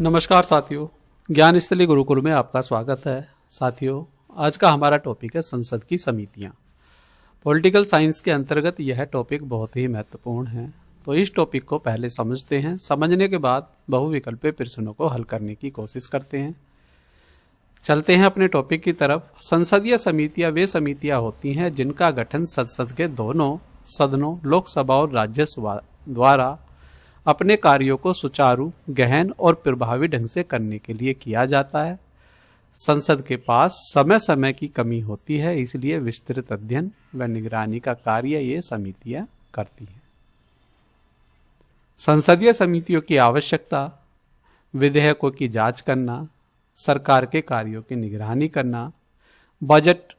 नमस्कार साथियों, ज्ञान स्थली गुरुकुल में आपका स्वागत है। साथियों, आज का हमारा टॉपिक है संसद की समितियां। पॉलिटिकल साइंस के अंतर्गत यह टॉपिक बहुत ही महत्वपूर्ण है। तो इस टॉपिक को पहले समझते हैं, समझने के बाद बहुविकल्पीय प्रश्नों को हल करने की कोशिश करते हैं। चलते हैं अपने टॉपिक की तरफ। संसदीय समितियां वे समितियां होती हैं जिनका गठन संसद के दोनों सदनों लोकसभा और राज्यसभा द्वारा अपने कार्यों को सुचारू, गहन और प्रभावी ढंग से करने के लिए किया जाता है। संसद के पास समय समय की कमी होती है, इसलिए विस्तृत अध्ययन व निगरानी का कार्य ये समितियां करती हैं। संसदीय समितियों की आवश्यकता: विधेयकों की जांच करना, सरकार के कार्यों की निगरानी करना, बजट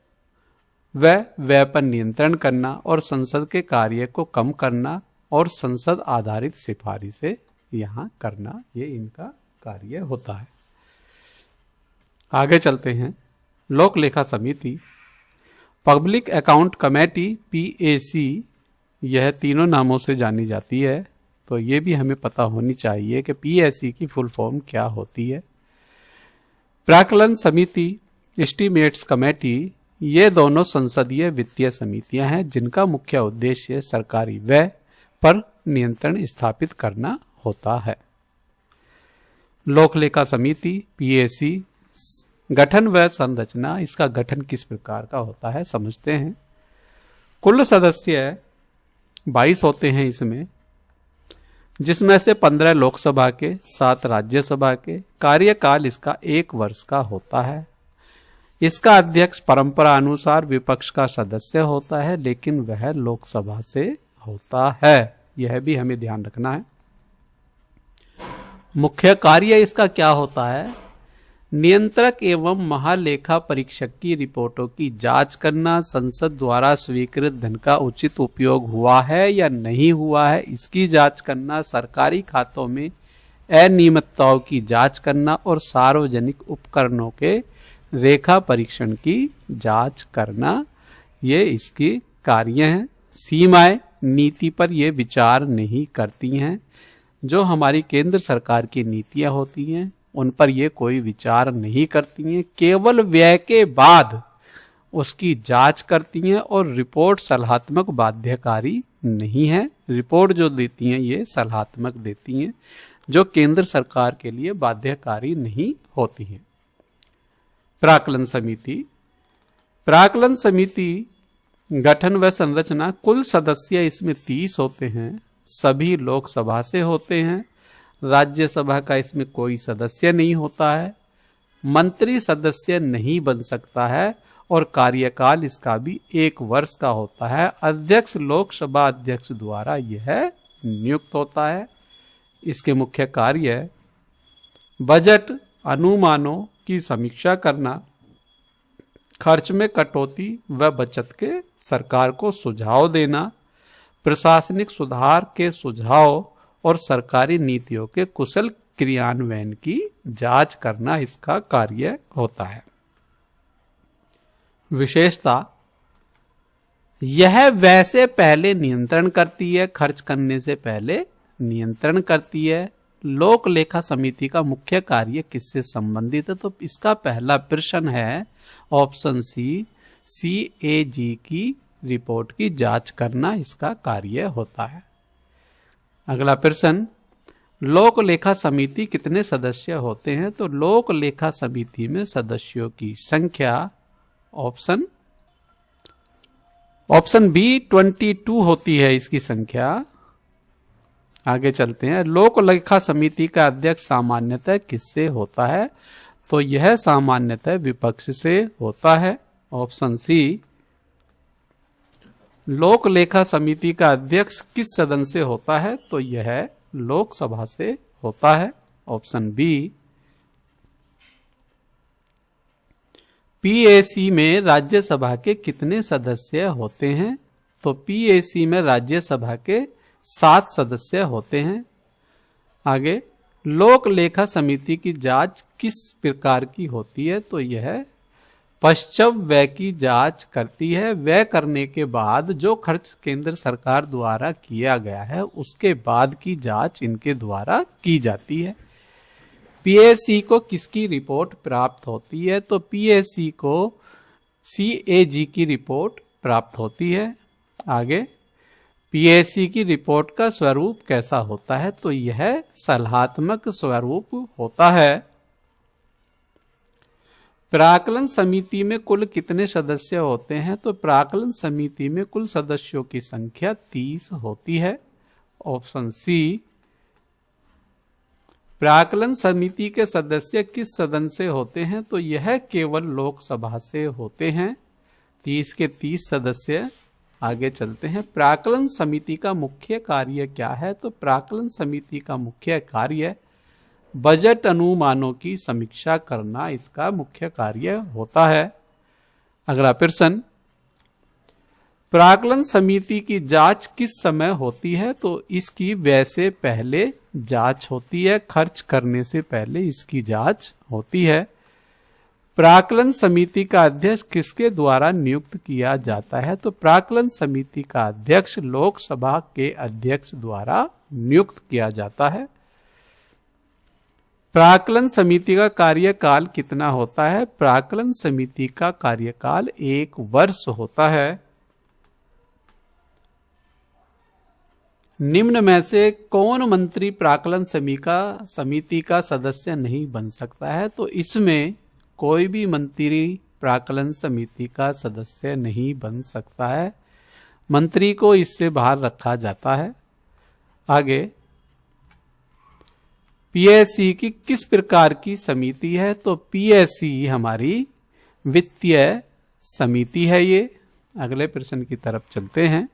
व व्यय पर नियंत्रण करना और संसद के कार्य को कम करना और संसद आधारित सिफारिशें यहां करना, ये इनका कार्य होता है। आगे चलते हैं। लोक लेखा समिति, पब्लिक अकाउंट कमेटी पीएसी, यह तीनों नामों से जानी जाती है। तो ये भी हमें पता होनी चाहिए कि पीएसी की फुल फॉर्म क्या होती है। प्राक्कलन समिति, एस्टीमेट्स कमेटी, ये दोनों संसदीय वित्तीय समितियां हैं जिनका मुख्य उद्देश्य सरकारी व्यय पर नियंत्रण स्थापित करना होता है। लोक लेखा समिति पीएसी, गठन व संरचना, इसका गठन किस प्रकार का होता है समझते हैं। कुल सदस्य 22 होते हैं इसमें, जिसमें से 15 लोकसभा के, 7 राज्यसभा के। कार्यकाल इसका 1 वर्ष का होता है। इसका अध्यक्ष परंपरा अनुसार विपक्ष का सदस्य होता है, लेकिन वह लोकसभा से होता है, यह भी हमें ध्यान रखना है। मुख्य कार्य इसका क्या होता है? नियंत्रक एवं महालेखा परीक्षक की रिपोर्टों की जांच करना, संसद द्वारा स्वीकृत धन का उचित उपयोग हुआ है या नहीं हुआ है इसकी जांच करना, सरकारी खातों में अनियमितताओं की जांच करना और सार्वजनिक उपकरणों के रेखा परीक्षण की जांच करना, ये इसकी कार्य हैं। सीमाएं नीति पर ये विचार नहीं करती हैं। जो हमारी केंद्र सरकार की नीतियां होती हैं उन पर ये कोई विचार नहीं करती हैं, केवल व्यय के बाद उसकी जांच करती हैं और रिपोर्ट सलाहात्मक बाध्यकारी नहीं है। रिपोर्ट जो देती हैं ये सलाहात्मक देती हैं, जो केंद्र सरकार के लिए बाध्यकारी नहीं होती हैं। प्राक्कलन समिति, प्राक्कलन समिति गठन व संरचना, कुल सदस्य इसमें 30 होते हैं, सभी लोकसभा से होते हैं। राज्यसभा का इसमें कोई सदस्य नहीं होता है। मंत्री सदस्य नहीं बन सकता है और कार्यकाल इसका भी 1 वर्ष का होता है। अध्यक्ष लोकसभा अध्यक्ष द्वारा यह नियुक्त होता है। इसके मुख्य कार्य: बजट अनुमानों की समीक्षा करना, खर्च में कटौती व बचत के सरकार को सुझाव देना, प्रशासनिक सुधार के सुझाव और सरकारी नीतियों के कुशल क्रियान्वयन की जांच करना इसका कार्य होता है। विशेषता: यह वैसे पहले नियंत्रण करती है, खर्च करने से पहले नियंत्रण करती है। लोक लेखा समिति का मुख्य कार्य किससे संबंधित है? तो इसका पहला प्रश्न है ऑप्शन सी, सीएजी की रिपोर्ट की जांच करना इसका कार्य होता है। अगला प्रश्न, लोक लेखा समिति कितने सदस्य होते हैं? तो लोक लेखा समिति में सदस्यों की संख्या ऑप्शन बी 22 होती है इसकी संख्या। आगे चलते हैं। लोक लेखा समिति का अध्यक्ष सामान्यतः किससे होता है? तो यह सामान्यतः विपक्ष से होता है, ऑप्शन सी। लोक लेखा समिति का अध्यक्ष किस सदन से होता है? तो यह लोकसभा से होता है, ऑप्शन बी। पीएसी में राज्यसभा के कितने सदस्य होते हैं? तो पीएसी में राज्यसभा के 7 सदस्य होते हैं। आगे, लोक लेखा समिति की जांच किस प्रकार की होती है? तो यह पश्चात व्यय की जांच करती है। व्यय करने के बाद जो खर्च केंद्र सरकार द्वारा किया गया है उसके बाद की जांच इनके द्वारा की जाती है। पीएससी को किसकी रिपोर्ट प्राप्त होती है? तो पीएससी को सीएजी की रिपोर्ट प्राप्त होती है। आगे, पीएससी की रिपोर्ट का स्वरूप कैसा होता है? तो यह सलाहात्मक स्वरूप होता है। प्राक्कलन समिति में कुल कितने सदस्य होते हैं? तो प्राक्कलन समिति में कुल सदस्यों की संख्या 30 होती है। Option C. प्राक्कलन समिति के सदस्य किस सदन से होते हैं? तो यह केवल लोकसभा से होते हैं। 30 के 30 सदस्य। आगे चलते हैं। प्राक्कलन समिति का मुख्य कार्य क्या है? तो प्राक्कलन समिति का मुख्य कार्य बजट अनुमानों की समीक्षा करना इसका मुख्य कार्य होता है। अगला प्रश्न, प्राक्कलन समिति की जांच किस समय होती है? तो इसकी व्यय से पहले जांच होती है, खर्च करने से पहले इसकी जांच होती है। प्राक्कलन समिति का अध्यक्ष किसके द्वारा नियुक्त किया जाता है? तो प्राक्कलन समिति का अध्यक्ष लोकसभा के अध्यक्ष द्वारा नियुक्त किया जाता है। प्राक्कलन समिति का कार्यकाल कितना होता है? प्राक्कलन समिति का कार्यकाल 1 वर्ष होता है। निम्न में से कौन मंत्री प्राक्कलन समिति का सदस्य नहीं बन सकता है? तो इसमें कोई भी मंत्री प्राक्कलन समिति का सदस्य नहीं बन सकता है। मंत्री को इससे बाहर रखा जाता है। आगे, पीएससी की किस प्रकार की समिति है? तो पीएससी हमारी वित्तीय समिति है ये। अगले प्रश्न की तरफ चलते हैं।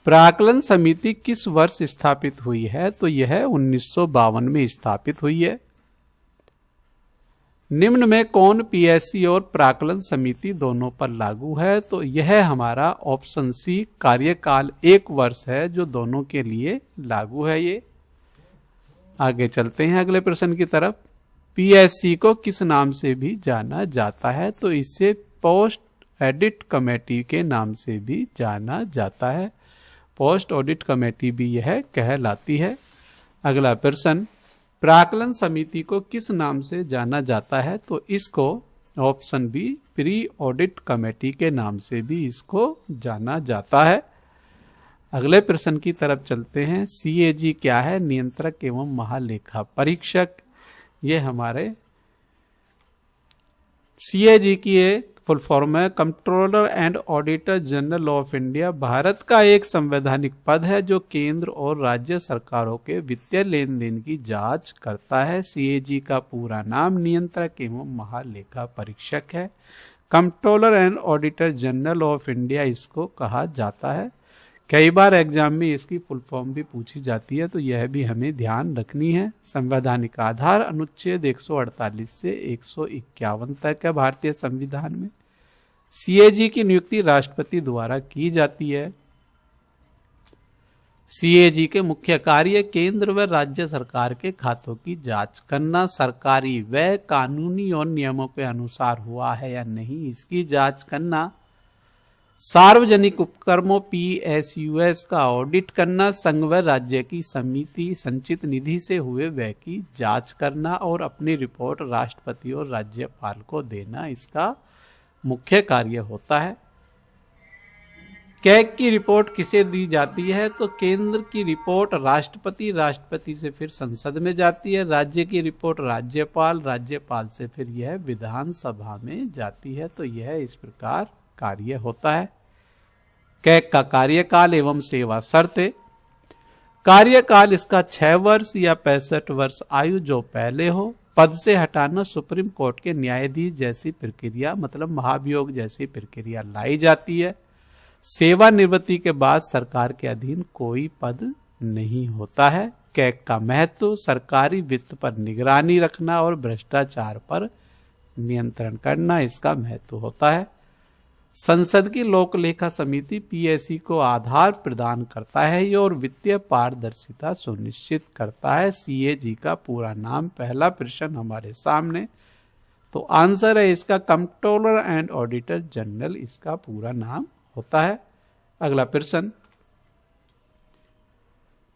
प्राक्कलन समिति किस वर्ष स्थापित हुई है? तो यह 1952 में स्थापित हुई है। निम्न में कौन पीएससी और प्राक्कलन समिति दोनों पर लागू है? तो यह हमारा ऑप्शन सी कार्यकाल 1 वर्ष है जो दोनों के लिए लागू है ये। आगे चलते हैं अगले प्रश्न की तरफ। पीएससी को किस नाम से भी जाना जाता है? तो इसे पोस्ट ऑडिट कमेटी के नाम से भी जाना जाता है। पोस्ट ऑडिट कमेटी भी यह कहलाती है। अगला प्रश्न, प्राक्कलन समिति को किस नाम से जाना जाता है? तो इसको option B pre audit committee के नाम से भी इसको जाना जाता है। अगले प्रश्न की तरफ चलते हैं। सीएजी क्या है? नियंत्रक एवं महालेखा परीक्षक। ये हमारे सीएजी की एक फुल फॉर्म है, controller and auditor general of India. Bharat का एक संवैधानिक पद है जो केंद्र और राज्य सरकारों के वित्तीय लेन देन की जांच करता है। सीएजी का पूरा नाम नियंत्रक एवं महालेखा परीक्षक है। Controller and auditor general of India इसको कहा जाता है। कई बार एग्जाम में इसकी फुल फॉर्म भी पूछी जाती है, तो यह भी हमें ध्यान रखनी है। संवैधानिक आधार अनुच्छेद 148 से 151 तक है भारतीय संविधान में। सीएजी की नियुक्ति राष्ट्रपति द्वारा की जाती है। सीएजी के मुख्य कार्य केंद्र व राज्य सरकार के खातों की जांच करना, सरकारी व्यय कानूनी और नियमों के अनुसार हुआ है या नहीं इसकी जांच करना, सार्वजनिक उपक्रमों पीएसयूएस का ऑडिट करना, संघ व राज्य की समिति संचित निधि से हुए व्यय की जांच करना और अपनी रिपोर्ट राष्ट्रपति और राज्यपाल को देना इसका मुख्य कार्य होता है। कैग की रिपोर्ट किसे दी जाती है? तो केंद्र की रिपोर्ट राष्ट्रपति से फिर संसद में जाती है। राज्य की रिपोर्ट राज्यपाल से फिर यह विधानसभा में जाती है। तो यह इस प्रकार कार्य होता है। कैग का कार्यकाल एवं सेवा शर्तें। कार्यकाल इसका 6 वर्ष या 65 वर्ष आयु जो पहले हो। पद से हटाना सुप्रीम कोर्ट के न्यायाधीश जैसी प्रक्रिया मतलब महाभियोग जैसी प्रक्रिया लाई जाती है। सेवानिवृत्ति के बाद सरकार के अधीन कोई पद नहीं होता है। कैग का महत्व सरकारी वित्त पर निगरानी रखना और भ्रष्टाचार पर नियंत्रण करना इसका महत्व होता है। संसद की लोक लेखा समिति पीएससी को आधार प्रदान करता है और वित्तीय पारदर्शिता सुनिश्चित करता है। सीएजी का पूरा नाम, पहला प्रश्न हमारे सामने, तो आंसर है इसका कंट्रोलर एंड ऑडिटर जनरल इसका पूरा नाम होता है। अगला प्रश्न,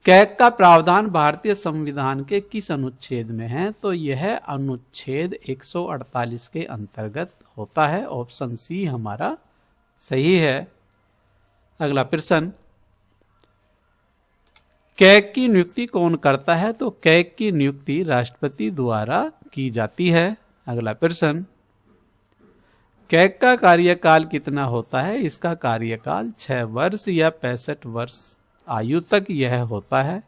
कैग का प्रावधान भारतीय संविधान के किस अनुच्छेद में है? तो यह अनुच्छेद 148 के अंतर्गत होता है। ऑप्शन सी हमारा सही है। अगला प्रश्न, कैग की नियुक्ति कौन करता है? तो कैग की नियुक्ति राष्ट्रपति द्वारा की जाती है। अगला प्रश्न, कैग का कार्यकाल कितना होता है? इसका कार्यकाल 6 वर्ष या 65 वर्ष आयु तक यह होता है।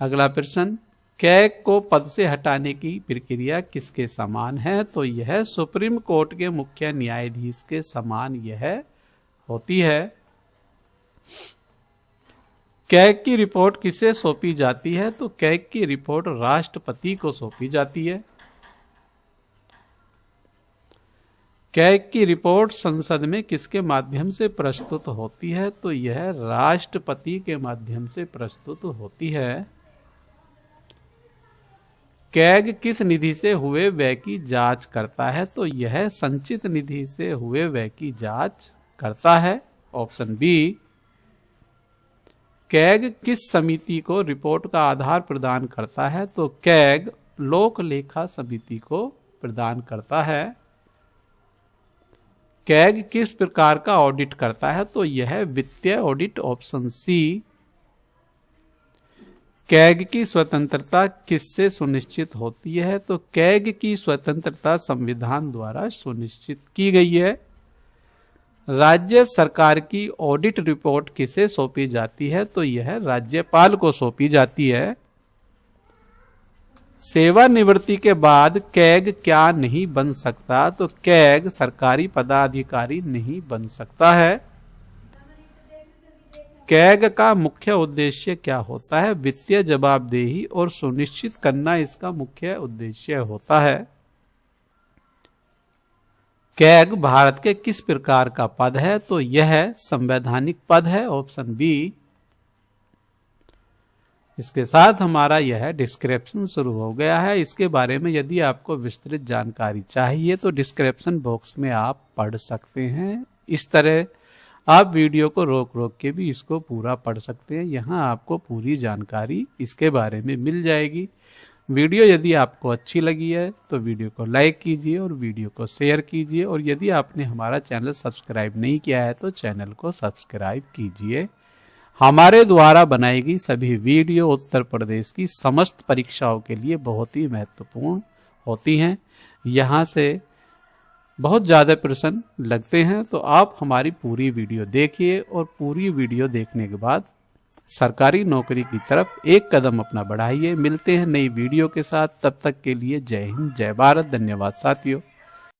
अगला प्रश्न, कैग को पद से हटाने की प्रक्रिया किसके समान है? तो यह सुप्रीम कोर्ट के मुख्य न्यायाधीश के समान यह होती है। कैग की रिपोर्ट किसे सौंपी जाती है? तो कैग की रिपोर्ट राष्ट्रपति को सौंपी जाती है। कैग की रिपोर्ट संसद में किसके माध्यम से प्रस्तुत होती है? तो यह राष्ट्रपति के माध्यम से प्रस्तुत होती है। कैग किस निधि से हुए व्यय की जांच करता है? तो यह संचित निधि से हुए व्यय की जांच करता है। Option B. कैग किस समिति को रिपोर्ट का आधार प्रदान करता है? तो कैग लोक लेखा समिति को प्रदान करता है। कैग किस प्रकार का ऑडिट करता है? तो यह वित्तीय ऑडिट। Option C. कैग की स्वतंत्रता किससे सुनिश्चित होती है? तो कैग की स्वतंत्रता संविधान द्वारा सुनिश्चित की गई है। राज्य सरकार की ऑडिट रिपोर्ट किसे सौंपी जाती है? तो यह राज्यपाल को सौंपी जाती है। सेवानिवृत्ति के बाद कैग क्या नहीं बन सकता? तो कैग सरकारी पदाधिकारी नहीं बन सकता है। कैग का मुख्य उद्देश्य क्या होता है? वित्तीय जवाबदेही और सुनिश्चित करना इसका मुख्य उद्देश्य होता है। कैग भारत के किस प्रकार का पद है? तो यह संवैधानिक पद है। Option B. इसके साथ हमारा यह डिस्क्रिप्शन शुरू हो गया है। इसके बारे में यदि आपको विस्तृत जानकारी चाहिए तो डिस्क्रिप्शन बॉक्स में आप पढ़ सकते हैं। इस तरह आप वीडियो को रोक रोक के भी इसको पूरा पढ़ सकते हैं। यहाँ आपको पूरी जानकारी इसके बारे में मिल जाएगी। वीडियो यदि आपको अच्छी लगी है तो वीडियो को लाइक कीजिए और वीडियो को शेयर कीजिए। और यदि आपने हमारा चैनल सब्सक्राइब नहीं किया है तो चैनल को सब्सक्राइब कीजिए। हमारे द्वारा बनाई गई सभी वीडियो उत्तर प्रदेश की समस्त परीक्षाओं के लिए बहुत ही महत्वपूर्ण होती हैं। यहाँ से बहुत ज़्यादा प्रश्न लगते हैं, तो आप हमारी पूरी वीडियो देखिए और पूरी वीडियो देखने के बाद सरकारी नौकरी की तरफ एक कदम अपना बढ़ाइए। मिलते हैं नई वीडियो के साथ, तब तक के लिए जय हिंद, जय भारत। धन्यवाद साथियों।